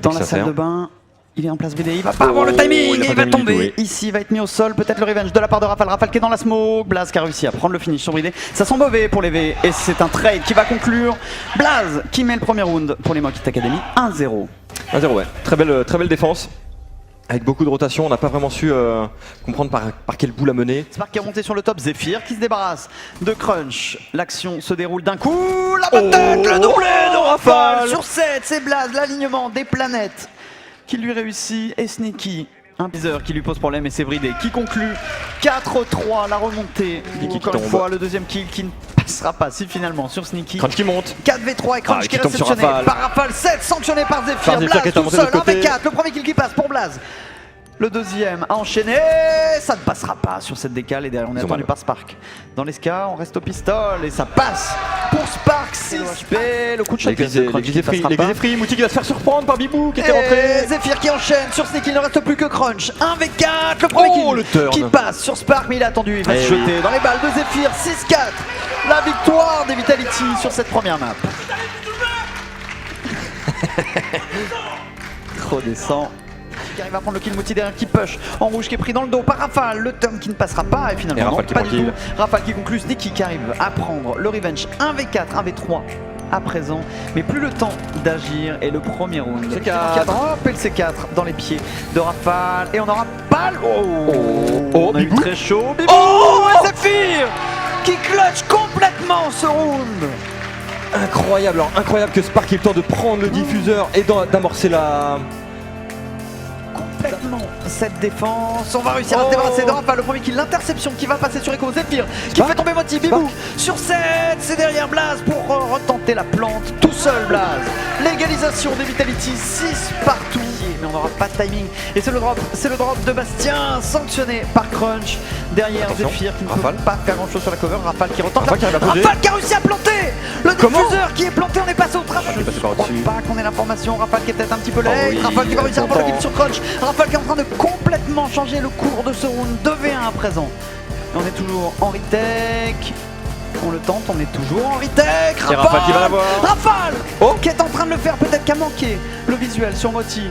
dans la salle de bain. Il est en place BD, il va pas avoir le timing et il va tomber. Ici, il va être mis au sol, peut-être le revenge de la part de Rafale. Rafale qui est dans la smoke. Blaze qui a réussi à prendre le finish sur Bridé. Ça sent mauvais pour les V et c'est un trade qui va conclure. Blaze qui met le premier round pour les Mokit Academy. 1-0. 1-0, ouais. Très belle défense. Avec beaucoup de rotation, on n'a pas vraiment su comprendre par quel bout la mener. Spark qui est monté sur le top, Zephyr qui se débarrasse de Crunch. L'action se déroule d'un coup. La bonne tête, le doublé de Rafale sur 7. C'est Blaze, l'alignement des planètes qui lui réussit et Sneaky. Un Beezer qui lui pose problème et c'est Bridé qui conclut 4-3 la remontée. Encore une fois le deuxième kill qui ne passera pas si finalement sur Sneaky. Crunch qui monte. 4v3 et Crunch qui est réceptionné par Rafale. 7 sanctionné par Zephyr. Blaze tout seul, 1v4. Le premier kill qui passe pour Blaze. Le deuxième a enchaîné, ça ne passera pas sur cette décale et derrière on est attendu par Spark. Dans l'esca, on reste au pistol et ça passe pour Spark 6p. Le coup de shot de Free, Mouti qui va se faire surprendre par Bibou qui était rentré. Zephyr qui enchaîne sur Sneaky, il ne reste plus que Crunch. 1v4, le premier kill qui passe sur Spark mais il a attendu, il va se jeter dans les balles de Zephyr. 6-4, la victoire des Vitality sur cette première map. Redescend. Qui arrive à prendre le kill, Mouti derrière qui push en rouge qui est pris dans le dos par Rafale, le turn qui ne passera pas et finalement non, pas du tout. Rafale qui conclut, Sneaky qui arrive à prendre le revenge 1v4, 1v3 à présent, mais plus le temps d'agir et le premier round qui drop et le C4 dans les pieds de Rafale et on aura pas le... on a eu très chaud, Bibou et Zephyr qui clutch complètement ce round. Incroyable, alors incroyable que Spark ait le temps de prendre le diffuseur et d'amorcer la... complètement cette défense. On va réussir à se débarrasser de Rafale. Le premier kill, l'interception qui va passer sur Echo. Zephyr qui fait tomber Moti. Bibou sur 7. C'est derrière Blaze pour retenter la plante. Tout seul Blaze. L'égalisation des Vitality. 6 partout. Mais on n'aura pas de timing. Et c'est le drop de Bastien sanctionné par Crunch. Derrière Zephyr qui ne peut pas faire grand chose sur la cover. Rafale qui retente. Rafale qui a réussi à planter. Le diffuseur qui est planté. On est passé au travail. Je ne crois pas qu'on ait l'information. Rafale qui est peut-être un petit peu late. Rafale qui va réussir à prendre le kill sur Crunch. Rafale qui est en train de complètement changer le cours de ce round 2v1 à présent. Et on est toujours en retake. On le tente, on est toujours en retake. Rafale qui va l'avoir. Rafale qui est en train de le faire, peut-être qu'à manquer le visuel sur Moti.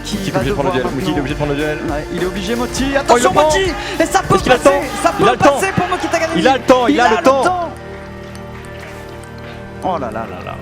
Qui va devoir Moti est obligé de prendre le duel. Ouais, il est obligé Moti. Attention Moti. Et ça peut passer. Ça peut passer pour Mokit Academy. Il a le temps, il a le temps. Oh là là là là.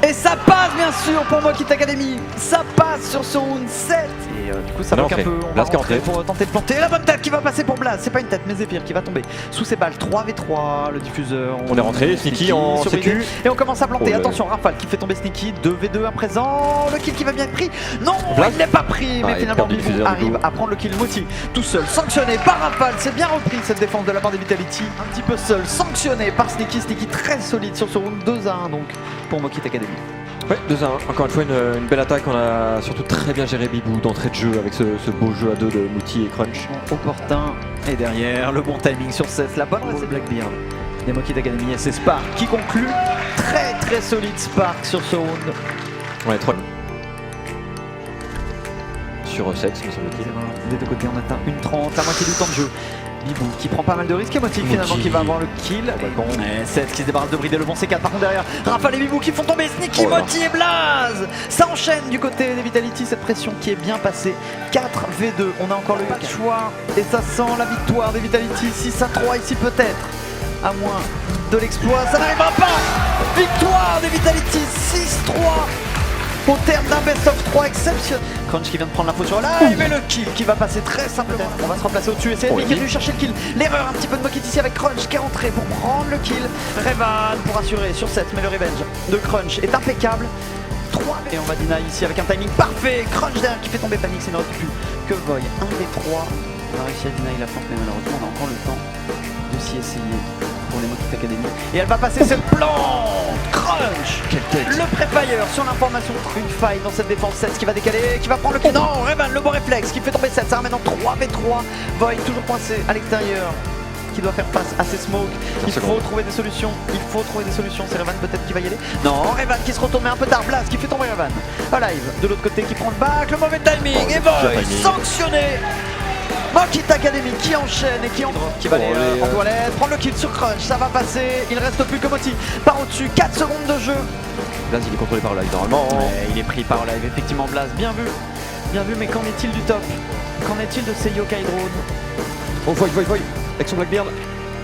Et ça passe bien sûr pour Mokit Academy. Ça passe sur ce round 7. Et du coup ça bloque un peu. On va rentrer pour tenter de planter. La bonne tête qui va passer pour Blaze. C'est pas une tête mais Zephyr qui va tomber sous ses balles. 3v3 le diffuseur. On est rentré, Sneaky en sécu. Et on commence à planter. Attention Rafale qui fait tomber Sneaky. 2v2 à présent. Le kill qui va bien être pris. Non, il n'est pas pris. Mais finalement Bibou arrive à prendre le kill. Moti tout seul sanctionné par Rafale. C'est bien repris cette défense de la part des Vitality. Un petit peu seul sanctionné par Sneaky. Sneaky très solide sur ce round 2-1 donc pour Mokit Academy. Ouais, 2-1. Encore une fois, une belle attaque. On a surtout très bien géré Bibou d'entrée de jeu avec ce beau jeu à deux de Mouti et Crunch. Opportun. Et derrière, le bon timing sur 7. La bonne c'est Blackbeard. Des Mokit Academy et c'est Spark qui conclut. Très très solide Spark sur ce round. Ouais, 3. Sur 7, me semble-t-il. Des deux côtés, on atteint 1:30, la moitié du temps de jeu. Bibou qui prend pas mal de risques et Moti finalement qui va avoir le kill. Et 7 qui se débarrasse de Bridé, le bon C4 par contre derrière. Rafale et Bibou qui font tomber Sneaky, Moti et Blaze. Ça enchaîne du côté des Vitality, cette pression qui est bien passée. 4v2, on a encore le choix et ça sent la victoire des Vitality. 6-3 ici peut-être, à moins de l'exploit, ça n'arrivera pas. Victoire des Vitality, 6-3. Au terme d'un best of 3 exceptionnel. Crunch qui vient de prendre l'info sur live et le kill qui va passer très simplement. On va se remplacer au-dessus et c'est lui qui est venu chercher le kill. L'erreur un petit peu de Mokit ici avec Crunch qui est rentré pour prendre le kill. Revan pour assurer sur 7 mais le revenge de Crunch est impeccable. 3 et on va deny ici avec un timing parfait. Crunch derrière qui fait tomber Panic, c'est ne reste plus que Voy. 1v3. On a réussi à deny la plante mais malheureusement on a encore le temps de s'y essayer pour les Mokit Academy. Et elle va passer cette plante. Crunch, le pré-fire sur l'information, une faille dans cette défense 7 qui va décaler, qui va prendre le kill. Non, Revan, le bon réflexe qui fait tomber 7, ça ramène en 3v3. Void toujours coincé à l'extérieur, qui doit faire face à ces smokes. Il faut trouver des solutions, c'est Revan peut-être qui va y aller. Non, Revan qui se retourne mais un peu tard, Blaze qui fait tomber Revan. Alive de l'autre côté qui prend le back, le mauvais timing et Void sanctionné. Mokit Academy qui enchaîne et qui va aller en toilette, prendre le kill sur Crunch, ça va passer, il reste plus que Moti par au-dessus, 4 secondes de jeu. Blaze il est contrôlé par Live normalement. Ouais, il est pris par Live, effectivement Blaze, bien vu, mais qu'en est-il du top? Qu'en est-il de ces Yokai Drone? Oh Void, avec son Blackbeard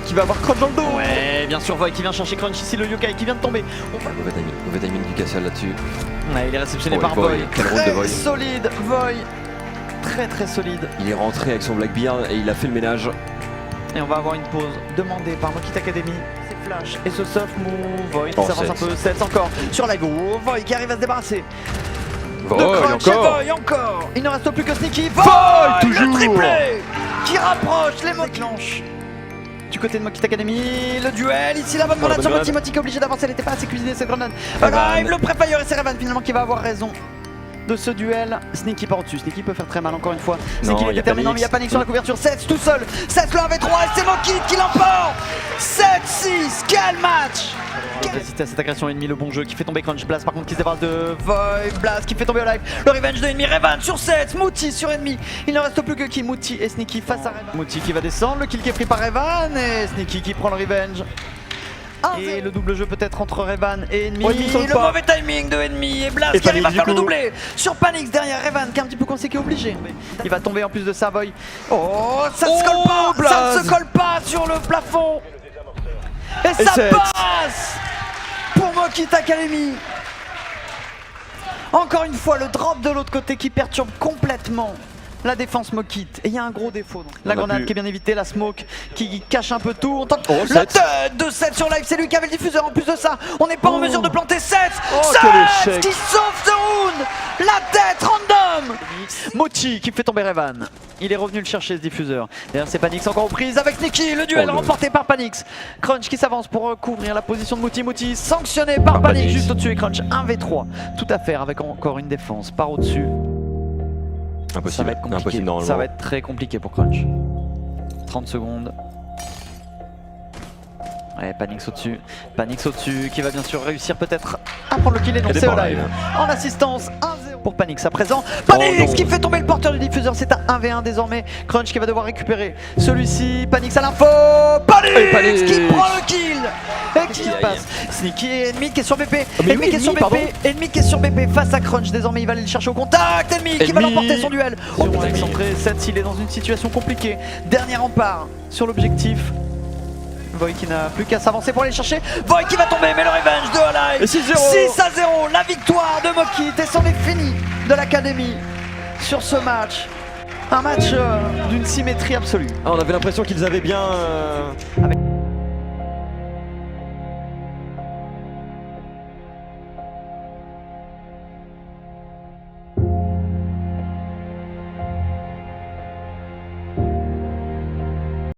qui va avoir Crunch dans le dos. Ouais, bien sûr Void qui vient chercher Crunch ici, le Yokai qui vient de tomber. Mauvais timing du Cassial là-dessus. Ouais, il est réceptionné Oh, par Void, Void, quel rôle de très Void. solide Void, très solide. Il est rentré avec son Blackbeard et il a fait le ménage. Et on va avoir une pause demandée par Mokit Academy. C'est Flash et ce soft move. Void qui s'avance un peu, 7 encore sur la go. Void qui arrive à se débarrasser. Void de Crunch et encore. Void encore. Il ne reste plus que Sneaky. Void toujours. le triplé qui rapproche les Moklanches. Du côté de Mokit Academy, le duel, ici la bonne grenade sur Moti, Moti qui est obligé d'avancer, elle n'était pas assez cuisinée cette grenade. Live, le pré-fire et c'est Revan finalement qui va avoir raison de ce duel. Sneaky par au-dessus, Sneaky peut faire très mal encore une fois. Sneaky est déterminant, mais il y a panique sur la couverture. 7 tout seul, 7 le 1v3 et c'est Mokit qui l'emporte. 7-6, quel match! Résister à cette agression ennemie, le bon jeu qui fait tomber Crunch. Blaze par contre qui se débarrasse de Void. Blaze qui fait tomber au live. Le revenge de ennemi. Revan sur 7. Mouti sur ennemi. Il ne reste plus que qui? Mouti et Sneaky face à Revan. Mouti qui va descendre. Le kill qui est pris par Revan. Et Sneaky qui prend le revenge. Et le double jeu peut-être entre Revan et ennemi. Le mauvais timing de ennemi. Et Blaze qui arrive à faire le doublé sur Panix derrière Revan qui est un petit peu coincé, qui est obligé. Il va tomber en plus de ça, Void. Oh, ça ne se colle pas. Blaze. Ça ne se colle pas sur le plafond. Et ça passe pour Mokit Academy. Encore une fois le drop de l'autre côté qui perturbe complètement la défense Mokit. Et il y a un gros défaut. La grenade qui est bien évitée, la smoke qui cache un peu tout. On tente le tête de 7 sur live, c'est lui qui avait le diffuseur. En plus de ça, on n'est pas en mesure de planter 7. 7 qui sauve ce round. La tête random. Moti qui fait tomber Revan. Il est revenu le chercher ce diffuseur. D'ailleurs c'est Panix encore aux prises avec Sneaky. Le duel remporté par Panix. Crunch qui s'avance pour couvrir la position de Moti. Moti sanctionné par Panix juste au-dessus et Crunch 1v3. Tout à faire avec encore une défense par au-dessus. Impossible. Ça va être compliqué. Impossible normalement. Ça va être très compliqué pour Crunch. 30 secondes. Ouais, Panix au-dessus. Panix au-dessus qui va bien sûr réussir peut-être à prendre le kill et non c'est au live. En assistance 1-0 pour Panix à présent. Panix qui fait tomber le porteur du diffuseur. C'est un 1v1 désormais. Crunch qui va devoir récupérer celui-ci. Panix à l'info. Panix qui prend le kill. Et qui se passe. Sneaky et ennemi qui est sur BP. Ennemi qui est sur BP. Ennemi qui est sur BP face à Crunch. Désormais il va aller le chercher au contact. Ennemi qui va l'emporter son duel. Oh putain, excentré. 7 il est dans une situation compliquée. Dernier rempart sur l'objectif. Void qui n'a plus qu'à s'avancer pour aller le chercher. Void qui va tomber, mais le revenge de Alive. 6-0, la victoire de Mokit. Et c'en est fini de l'Académie sur ce match. Un match d'une symétrie absolue. On avait l'impression qu'ils avaient bien